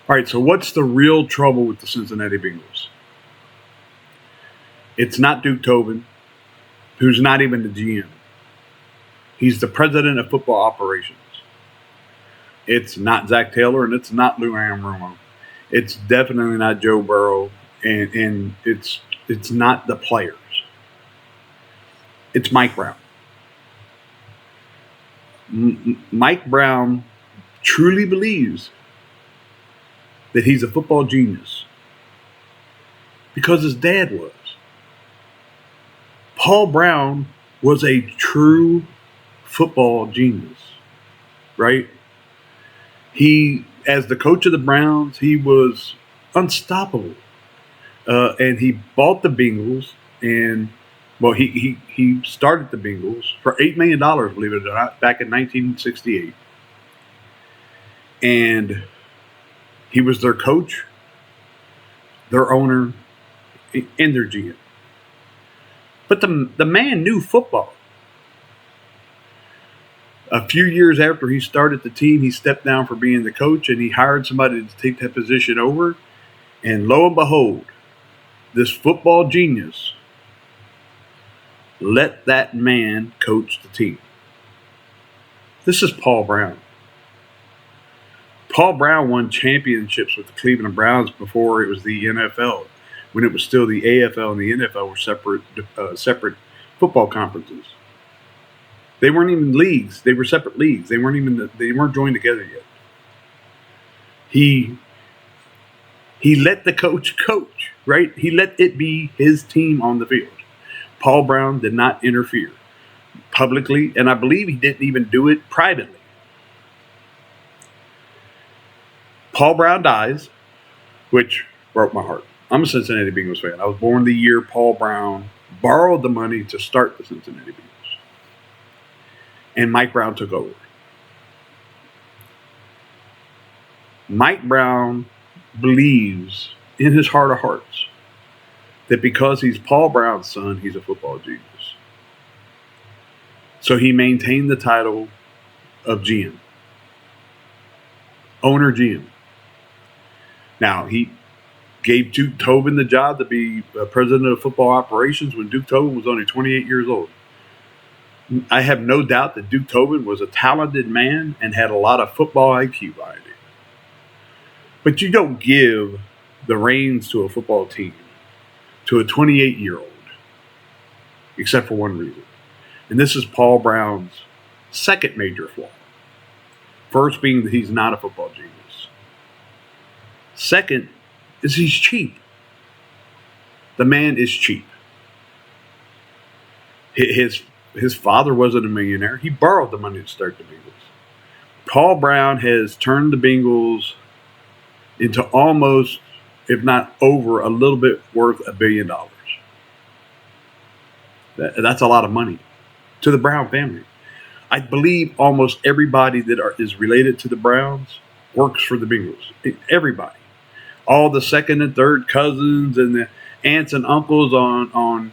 All right, so what's the real trouble with the Cincinnati Bengals? It's not Duke Tobin, who's not even the GM. He's the president of football operations. It's not Zach Taylor, and it's not Lou Anarumo. It's definitely not Joe Burrow, and it's not the players. It's Mike Brown. Mike Brown truly believes that he's a football genius because his dad was. Paul Brown was a true football genius, right? He, as the coach of the Browns, he was unstoppable. And he bought the Bengals, and well, he started the Bengals for $8 million, believe it or not, back in 1968. And he was their coach, their owner, and their GM. But the man knew football. A few years after he started the team, he stepped down for being the coach, and he hired somebody to take that position over. And lo and behold, this football genius let that man coach the team. This is Paul Brown. Paul Brown won championships with the Cleveland Browns before it was the NFL, when it was still the AFL and the NFL were separate football conferences. They weren't even leagues; they were separate leagues. They weren't joined together yet. He let the coach, right? He let it be his team on the field. Paul Brown did not interfere publicly, and I believe he didn't even do it privately. Paul Brown dies, which broke my heart. I'm a Cincinnati Bengals fan. I was born the year Paul Brown borrowed the money to start the Cincinnati Bengals. And Mike Brown took over. Mike Brown believes in his heart of hearts that because he's Paul Brown's son, he's a football genius. So he maintained the title of GM. Owner GM. Now, he gave Duke Tobin the job to be president of football operations when Duke Tobin was only 28 years old. I have no doubt that Duke Tobin was a talented man and had a lot of football IQ behind him. But you don't give the reins to a football team to a 28-year-old, except for one reason. And this is Paul Brown's second major flaw. First being that he's not a football genius. Second is he's cheap. The man is cheap. His father wasn't a millionaire. He borrowed the money to start the Bengals. Paul Brown has turned the Bengals into almost, if not over, a little bit worth $1 billion. That's a lot of money to the Brown family. I believe almost everybody that is related to the Browns works for the Bengals. Everybody. All the second and third cousins and the aunts and uncles on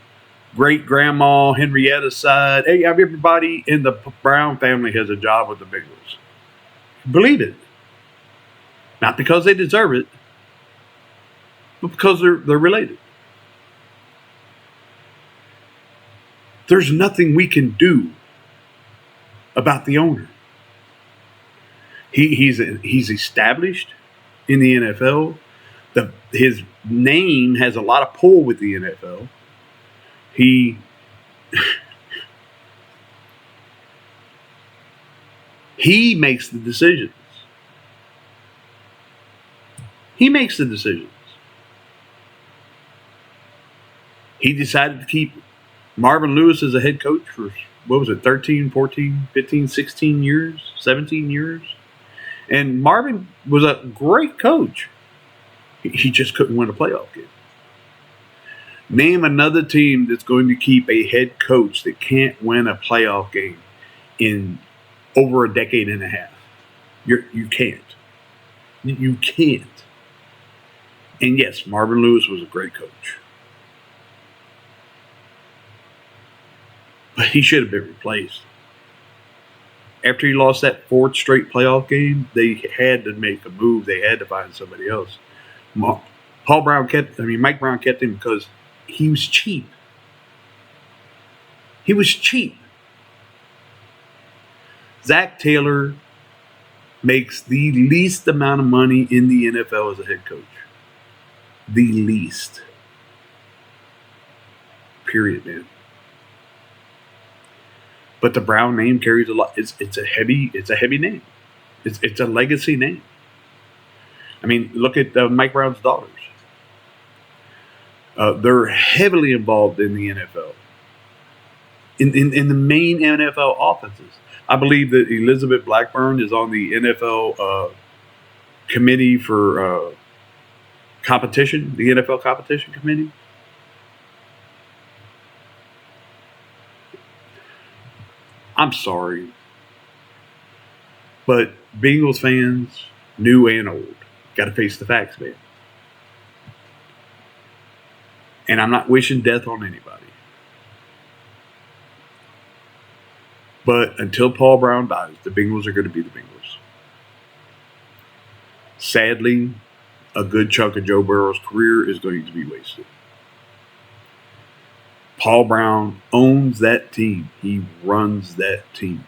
great-grandma Henrietta's side. Hey, everybody in the Brown family has a job with the Bengals. Believe it. Not because they deserve it, but because they're related. There's nothing we can do about the owner. He's established in the NFL. His name has a lot of pull with the NFL. He makes the decisions. He makes the decisions. He decided to keep Marvin Lewis as a head coach for, 13, 14, 15, 16 years, 17 years. And Marvin was a great coach. He just couldn't win a playoff game. Name another team that's going to keep a head coach that can't win a playoff game in over a decade and a half. You can't. You can't. And yes, Marvin Lewis was a great coach. But he should have been replaced. After he lost that fourth straight playoff game, they had to make a move. They had to find somebody else. Mike Brown kept him because he was cheap. He was cheap. Zach Taylor makes the least amount of money in the NFL as a head coach. The least. Period, man. But the Brown name carries a lot. It's a heavy name. It's a legacy name. I mean, look at Mike Brown's daughters. They're heavily involved in the NFL. In the main NFL offenses. I believe that Elizabeth Blackburn is on the NFL committee for competition, the NFL competition committee. I'm sorry, but Bengals fans, new and old, got to face the facts, man. And I'm not wishing death on anybody. But until Paul Brown dies, the Bengals are going to be the Bengals. Sadly, a good chunk of Joe Burrow's career is going to be wasted. Paul Brown owns that team. He runs that team.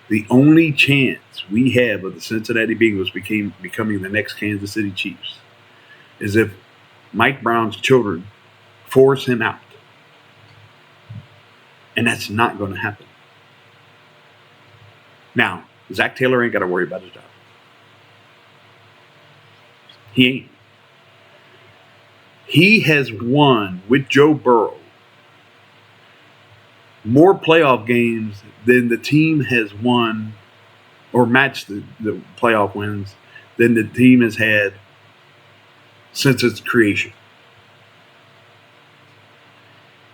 The only chance we have of the Cincinnati Bengals becoming the next Kansas City Chiefs is if Mike Brown's children force him out. And that's not going to happen. Now, Zach Taylor ain't got to worry about his job. He ain't. He has won with Joe Burrow more playoff games than the team has won or matched the playoff wins than the team has had since its creation.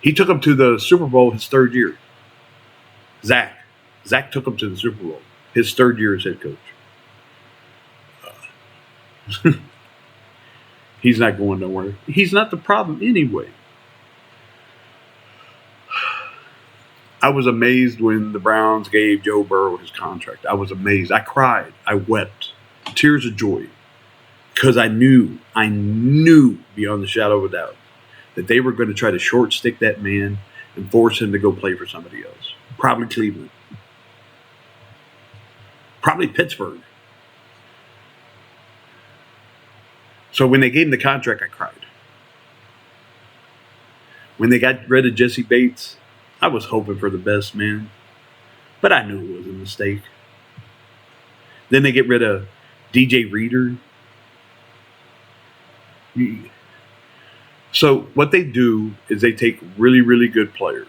He took him to the Super Bowl his third year. Zach took him to the Super Bowl his third year as head coach. He's not going nowhere. He's not the problem anyway. I was amazed when the Browns gave Joe Burrow his contract. I was amazed. I cried. I wept. Tears of joy. Because I knew beyond the shadow of a doubt that they were going to try to short stick that man and force him to go play for somebody else. Probably Cleveland. Probably Pittsburgh. So when they gave him the contract, I cried. When they got rid of Jesse Bates, I was hoping for the best, man. But I knew it was a mistake. Then they get rid of DJ Reader. So what they do is they take really, really good players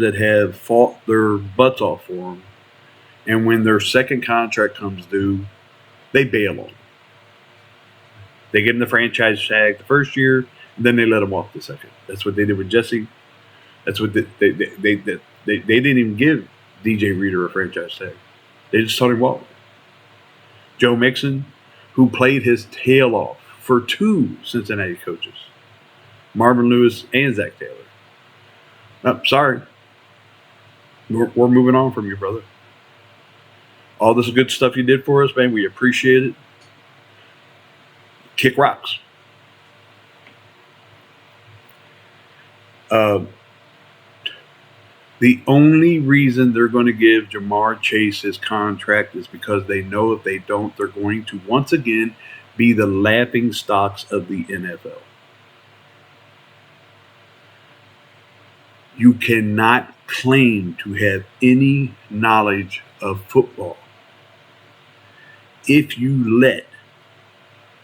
that have fought their butts off for them, and when their second contract comes due, they bail on them. They give them the franchise tag the first year, and then they let them off the second. That's what they did with Jesse. That's what they didn't even give DJ Reader a franchise tag. They just told him walk. Joe Mixon, who played his tail off for two Cincinnati coaches, Marvin Lewis and Zach Taylor. Oh, sorry. We're moving on from you, brother. All this good stuff you did for us, man, we appreciate it. Kick rocks. The only reason they're going to give Jamar Chase his contract is because they know if they don't, they're going to once again be the laughing stocks of the NFL. You cannot claim to have any knowledge of football if you let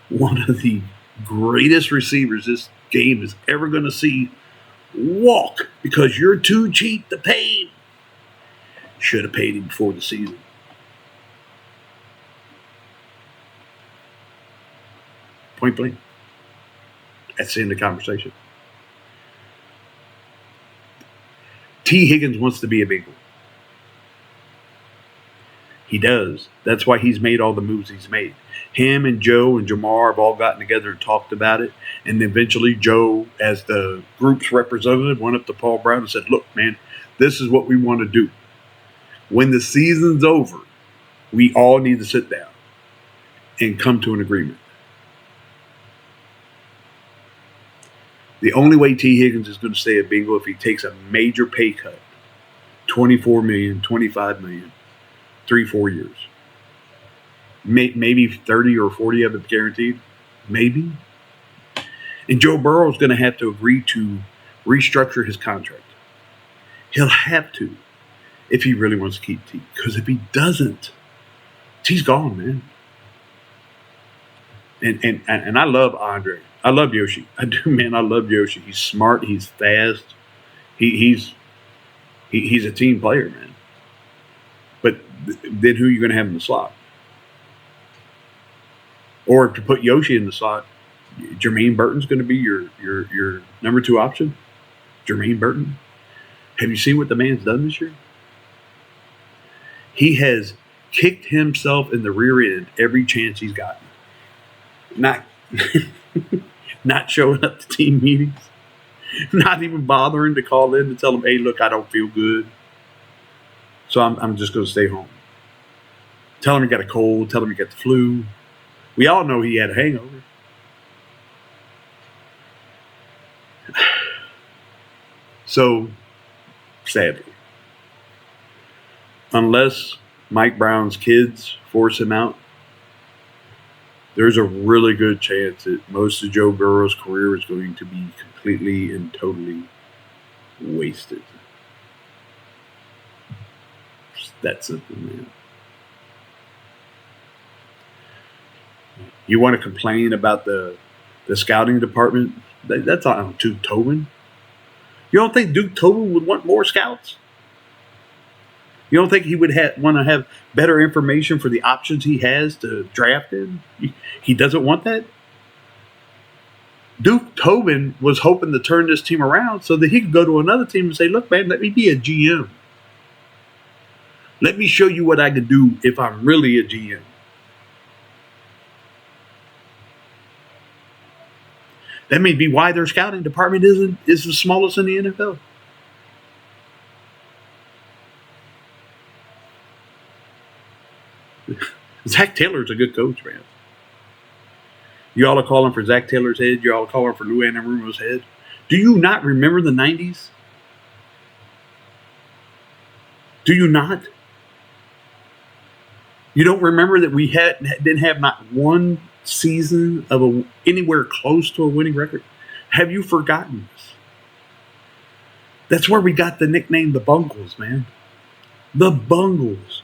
one of the greatest receivers this game is ever going to see walk because you're too cheap to pay him. Should have paid him before the season. Point blank. That's the end of the conversation. T. Higgins wants to be a Bengal. He does. That's why he's made all the moves he's made. Him and Joe and Jamar have all gotten together and talked about it. And eventually Joe, as the group's representative, went up to Paul Brown and said, look, man, this is what we want to do. When the season's over, we all need to sit down and come to an agreement. The only way T. Higgins is going to stay at Bengal if he takes a major pay cut, $24 million, $25 million, 3-4 years. Maybe 30 or 40 of it guaranteed. Maybe. And Joe Burrow is going to have to agree to restructure his contract. He'll have to if he really wants to keep T. Because if he doesn't, T's gone, man. And I love Andre. I love Yoshi. I do, man. I love Yoshi. He's smart. He's fast. He's a team player, man. But then who are you going to have in the slot? Or to put Yoshi in the slot, Jermaine Burton's going to be your number 2 option. Jermaine Burton. Have you seen what the man's done this year? He has kicked himself in the rear end every chance he's gotten. Not showing up to team meetings. Not even bothering to call in to tell them, hey, look, I don't feel good. So I'm just going to stay home. Tell him he got a cold. Tell him he got the flu. We all know he had a hangover. So, sadly, unless Mike Brown's kids force him out, there's a really good chance that most of Joe Burrow's career is going to be completely and totally wasted. Just that simple, man. You want to complain about the scouting department? That's on Duke Tobin. You don't think Duke Tobin would want more scouts? You don't think he would want to have better information for the options he has to draft in? He doesn't want that? Duke Tobin was hoping to turn this team around so that he could go to another team and say, look, man, let me be a GM. Let me show you what I can do if I'm really a GM. That may be why their scouting department is the smallest in the NFL. Zach Taylor's a good coach, man. You all are calling for Zach Taylor's head. You all are calling for Lou Anarumo's head. Do you not remember the 90s? Do you not? You don't remember that we didn't have not one season of anywhere close to a winning record? Have you forgotten this? That's where we got the nickname the Bengals, man. The Bengals.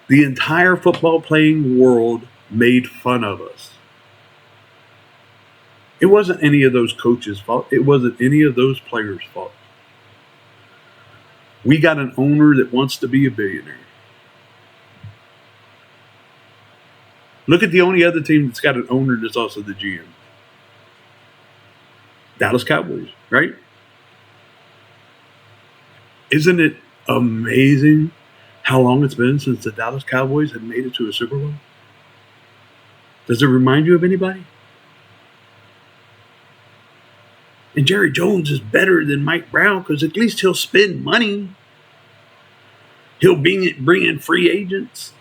The entire football playing world made fun of us. It wasn't any of those coaches' fault. It wasn't any of those players' fault. We got an owner that wants to be a billionaire. Look at the only other team that's got an owner that's also the GM. Dallas Cowboys, right? Isn't it amazing how long it's been since the Dallas Cowboys have made it to a Super Bowl? Does it remind you of anybody? And Jerry Jones is better than Mike Brown because at least he'll spend money. He'll bring in free agents.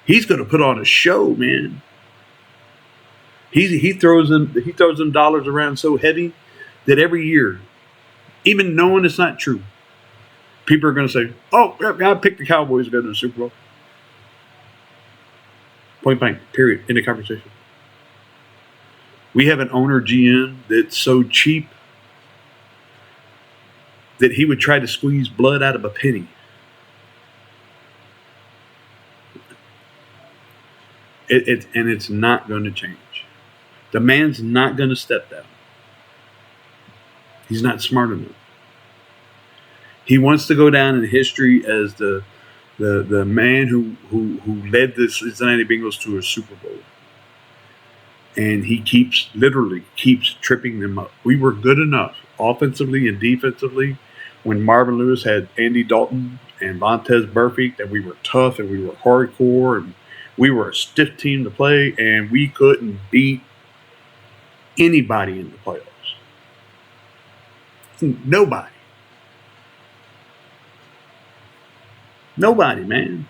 He's going to put on a show, man. He throws them dollars around so heavy that every year, even knowing it's not true, people are going to say, "Oh, I picked the Cowboys to go to the Super Bowl." Point blank. Period. End of conversation. We have an owner GM that's so cheap that he would try to squeeze blood out of a penny. And it's not going to change. The man's not going to step down. He's not smart enough. He wants to go down in history as the man who led the Cincinnati Bengals to a Super Bowl. And he literally keeps tripping them up. We were good enough offensively and defensively when Marvin Lewis had Andy Dalton and Vontaze Burfict that we were tough and we were hardcore and we were a stiff team to play and we couldn't beat anybody in the playoffs. Nobody. Nobody, man.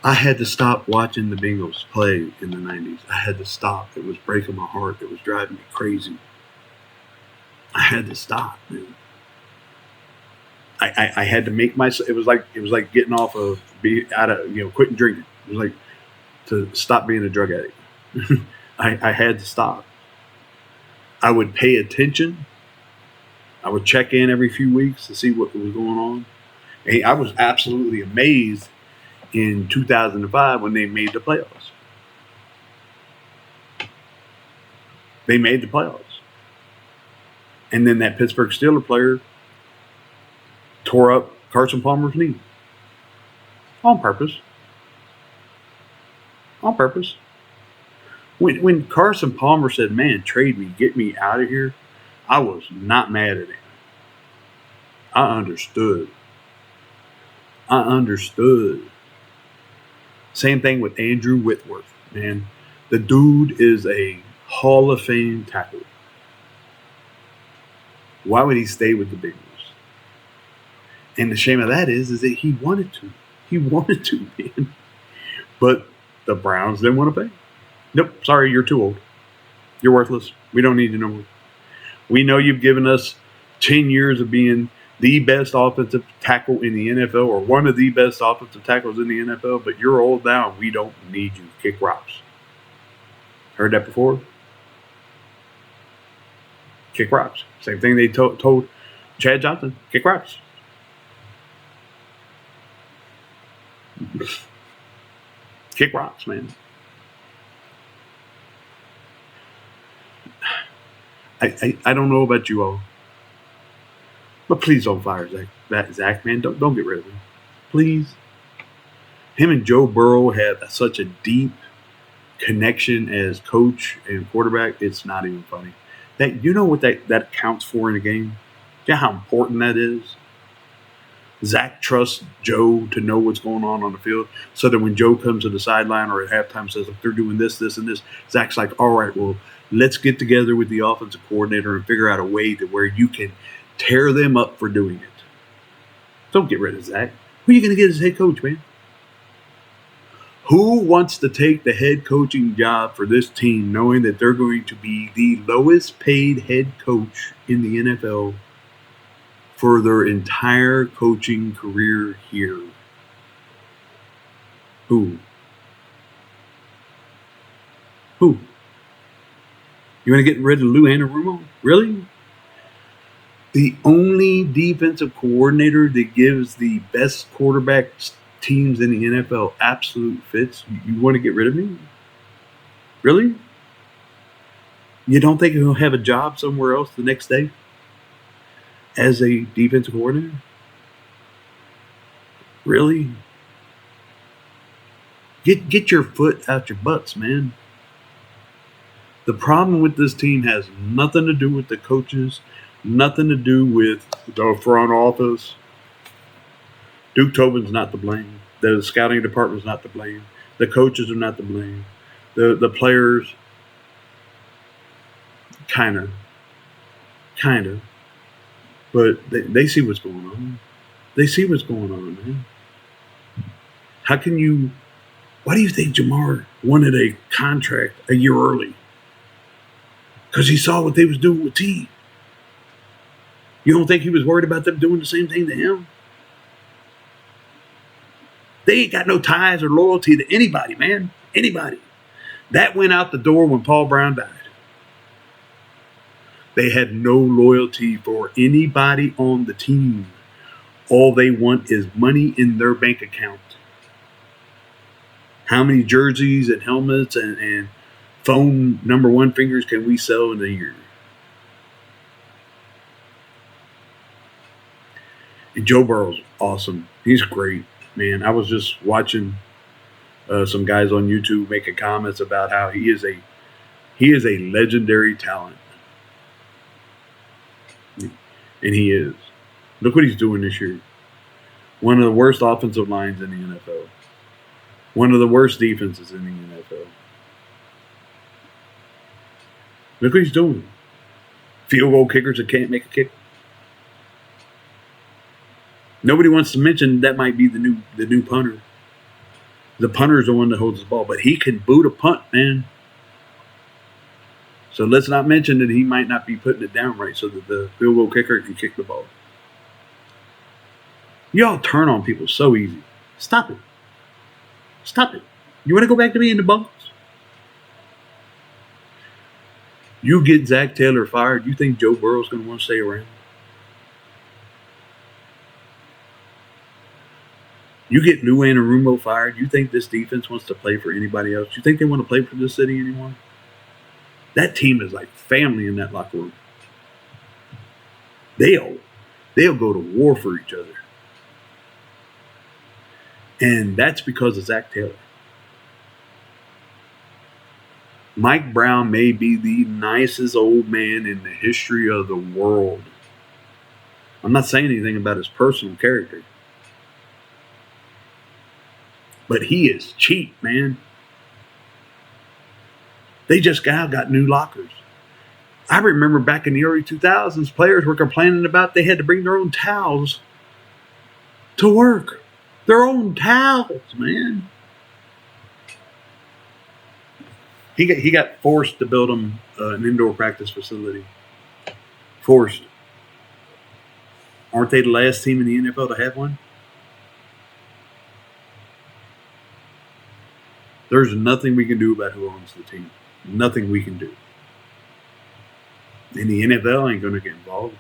I had to stop watching the Bengals play in the 90s. I had to stop. It was breaking my heart. It was driving me crazy. I had to stop, man. I had to make myself. It was like getting off of be out of quitting drinking. It was like to stop being a drug addict. I had to stop. I would pay attention. I would check in every few weeks to see what was going on. And I was absolutely amazed in 2005 when they made the playoffs. They made the playoffs. And then that Pittsburgh Steelers player tore up Carson Palmer's knee. On purpose. On purpose. When Carson Palmer said, man, trade me, get me out of here, I was not mad at him. I understood. Same thing with Andrew Whitworth, man. The dude is a Hall of Fame tackle. Why would he stay with the Bengals? And the shame of that is that he wanted to. He wanted to, man. But the Browns didn't want to pay. Nope, sorry, you're too old. You're worthless. We don't need you no more. We know you've given us 10 years of being the best offensive tackle in the NFL or one of the best offensive tackles in the NFL, but you're old now and we don't need you. Kick rocks. Heard that before? Kick rocks. Same thing they told Chad Johnson. Kick rocks. Kick rocks, man. I don't know about you all, but please don't fire Zach, man. Don't get rid of him, please. Him and Joe Burrow had such a deep connection as coach and quarterback. It's not even funny. That you know what that counts for in a game. You know how important that is. Zach trusts Joe to know what's going on the field, so that when Joe comes to the sideline or at halftime says, "Look, they're doing this, this, and this," Zach's like, "All right, well, let's get together with the offensive coordinator and figure out a way to where you can tear them up for doing it." Don't get rid of Zach. Who are you going to get as head coach, man? Who wants to take the head coaching job for this team knowing that they're going to be the lowest paid head coach in the NFL for their entire coaching career here? Who? You want to get rid of Lou Anarumo? Really? The only defensive coordinator that gives the best quarterback teams in the NFL absolute fits? You want to get rid of me? Really? You don't think he'll have a job somewhere else the next day as a defensive coordinator? Really? Get your foot out your butts, man. The problem with this team has nothing to do with the coaches, nothing to do with the front office. Duke Tobin's not to blame. The scouting department's not to blame. The coaches are not to blame. The players, kind of. But they see what's going on. They see what's going on, man. Why do you think Jamar wanted a contract a year early? Because he saw what they was doing with T. You don't think he was worried about them doing the same thing to him? They ain't got no ties or loyalty to anybody, man. Anybody. That went out the door when Paul Brown died. They had no loyalty for anybody on the team. All they want is money in their bank account. How many jerseys and helmets and phone number one fingers can we sell in a year? And Joe Burrows, awesome. He's great, man. I was just watching some guys on YouTube making comments about how he is a legendary talent. And he is. Look what he's doing this year. One of the worst offensive lines in the NFL. One of the worst defenses in the NFL. Look what he's doing. Field goal kickers that can't make a kick. Nobody wants to mention that might be the new punter. The punter is the one that holds the ball, but he can boot a punt, man. So let's not mention that he might not be putting it down right so that the field goal kicker can kick the ball. Y'all turn on people so easy. Stop it. Stop it. You want to go back to being the Bengals? You get Zach Taylor fired, you think Joe Burrows going to want to stay around? You get Lou Anarumo fired, you think this defense wants to play for anybody else? You think they want to play for this city anymore? That team is like family in that locker room. They'll go to war for each other. And that's because of Zach Taylor. Mike Brown may be the nicest old man in the history of the world. I'm not saying anything about his personal character. But he is cheap, man. They just got new lockers. I remember back in the early 2000s, players were complaining about they had to bring their own towels to work. Their own towels, man. He got forced to build them an indoor practice facility. Forced. Aren't they the last team in the NFL to have one? There's nothing we can do about who owns the team. Nothing we can do. And the NFL ain't going to get involved.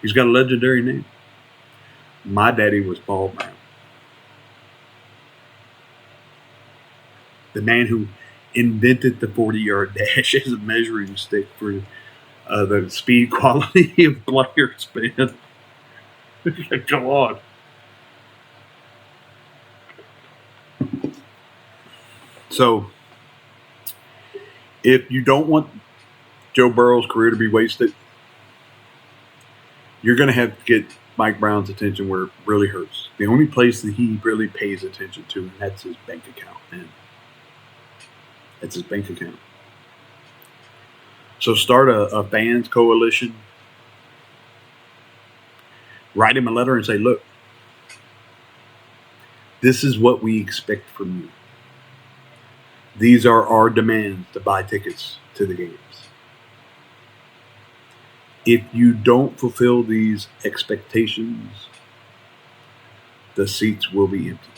He's got a legendary name. My daddy was Paul Brown. The man who invented the 40-yard dash as a measuring stick for the speed quality of players, man. Come on. So, if you don't want Joe Burrow's career to be wasted, you're going to have to get Mike Brown's attention where it really hurts. The only place that he really pays attention to, and that's his bank account, man. That's his bank account. So start a fans coalition. Write him a letter and say, look, this is what we expect from you. These are our demands to buy tickets to the games. If you don't fulfill these expectations, the seats will be empty.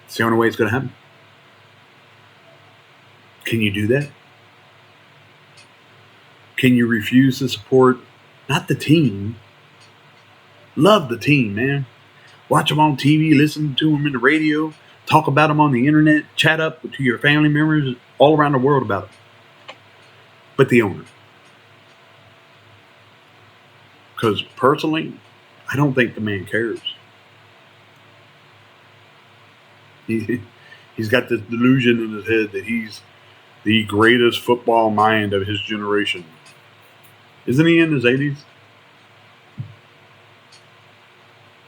It's the only way it's going to happen. Can you do that? Can you refuse to support, not the team? Love the team, man. Watch them on TV, listen to them in the radio, talk about them on the internet, chat up to your family members all around the world about them. But the owner. Because personally, I don't think the man cares. He's got this delusion in his head that he's the greatest football mind of his generation. Isn't he in his 80s?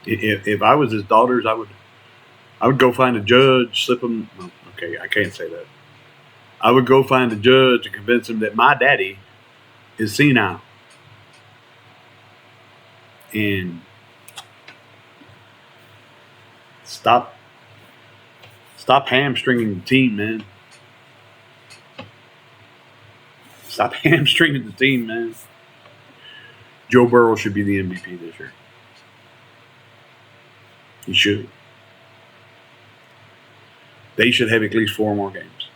If I was his daughters, I would go find a judge, slip him. Okay, I can't say that. I would go find a judge and convince him that my daddy is senile. And stop hamstringing the team, man. Stop hamstringing the team, man. Joe Burrow should be the MVP this year. He should. They should have at least 4 more games.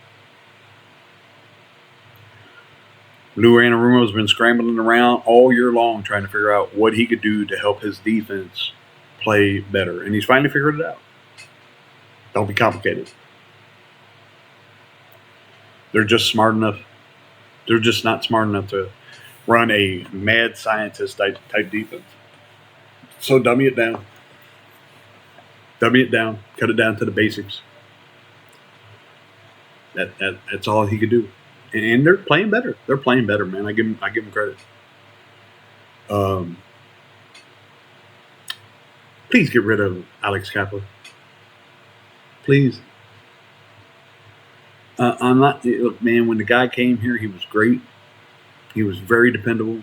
Lou Anarumo has been scrambling around all year long trying to figure out what he could do to help his defense play better. And he's finally figured it out. Don't be complicated. They're just smart enough. They're just not smart enough to run a mad scientist type defense. So dummy it down. Dummy it down. Cut it down to the basics. That's all he could do. And they're playing better. They're playing better, man. I give them credit. Please get rid of Alex Kapler. Please. I'm not. Look, man. When the guy came here, he was great. He was very dependable.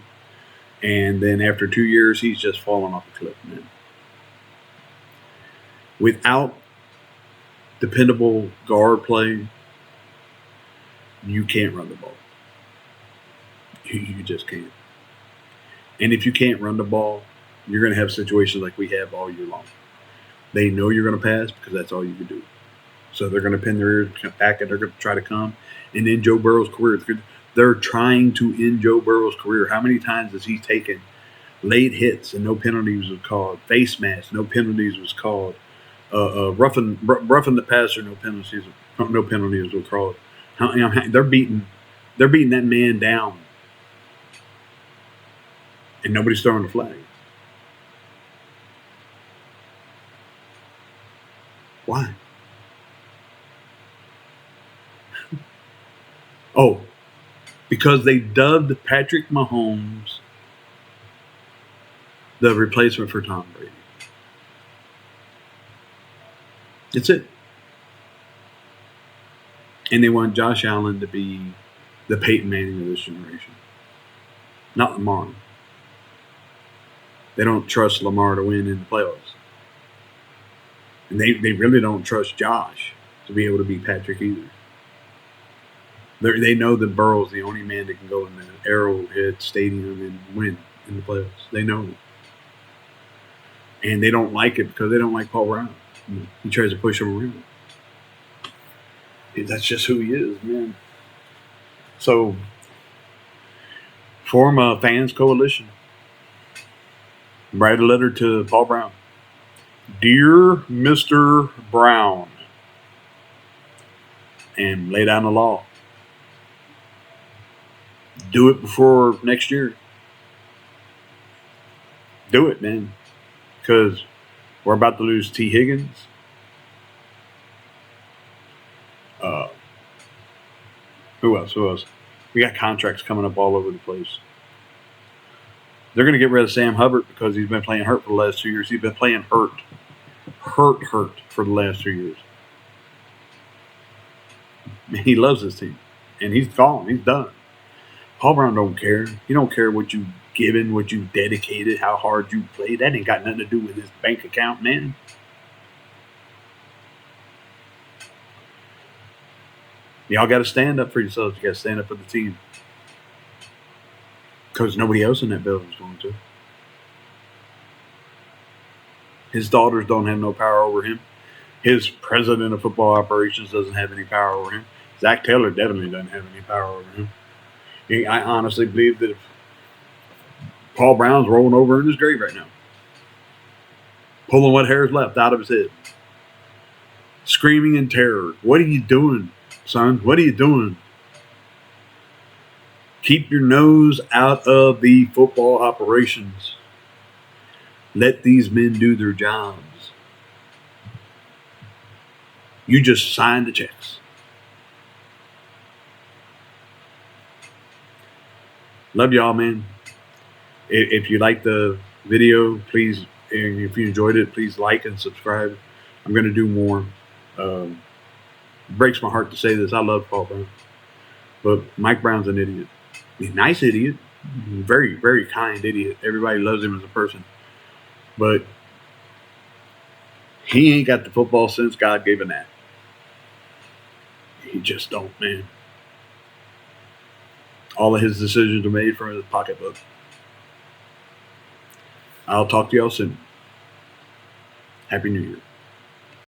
And then after 2 years, he's just fallen off a cliff, man. Without dependable guard play, you can't run the ball. You just can't. And if you can't run the ball, you're going to have situations like we have all year long. They know you're going to pass because that's all you can do. So they're going to pin their ears back and they're going to try to come and end Joe Burrow's career. They're trying to end Joe Burrow's career. How many times has he taken late hits and no penalties was called? Face mask, no penalties was called. Roughing the passer, no penalties were called. They're beating that man down, and nobody's throwing the flag. Why? Oh, because they dubbed Patrick Mahomes the replacement for Tom Brady. That's it. And they want Josh Allen to be the Peyton Manning of this generation, not Lamar. They don't trust Lamar to win in the playoffs. And they really don't trust Josh to be able to beat Patrick either. They know that Burrow's the only man that can go in the Arrowhead Stadium and win in the playoffs. They know it. And they don't like it because they don't like Paul Brown. He tries to push him around. That's just who he is, man. So, form a fans coalition. Write a letter to Paul Brown. Dear Mr. Brown. And lay down the law. Do it before next year. Do it, man. Because we're about to lose T. Higgins. Who else? We got contracts coming up all over the place. They're going to get rid of Sam Hubbard because he's been playing hurt for the last 2 years. He's been playing hurt for the last 2 years. He loves his team. And he's gone. He's done. Paul Brown don't care. He don't care what you given, what you dedicated, how hard you played. That ain't got nothing to do with his bank account, man. Y'all got to stand up for yourselves. You got to stand up for the team. Because nobody else in that building is going to. His daughters don't have no power over him. His president of football operations doesn't have any power over him. Zach Taylor definitely doesn't have any power over him. I honestly believe that if Paul Brown's rolling over in his grave right now, pulling what hair's left out of his head, screaming in terror. What are you doing, son? What are you doing? Keep your nose out of the football operations. Let these men do their jobs. You just sign the checks. Love y'all, man. If you like the video, please, and if you enjoyed it, please like and subscribe. I'm going to do more. Breaks my heart to say this. I love Paul Brown. But Mike Brown's an idiot. He's a nice idiot. Very, very kind idiot. Everybody loves him as a person. But he ain't got the football sense God gave him that. He just don't, man. All of his decisions are made from his pocketbook. I'll talk to y'all soon. Happy New Year.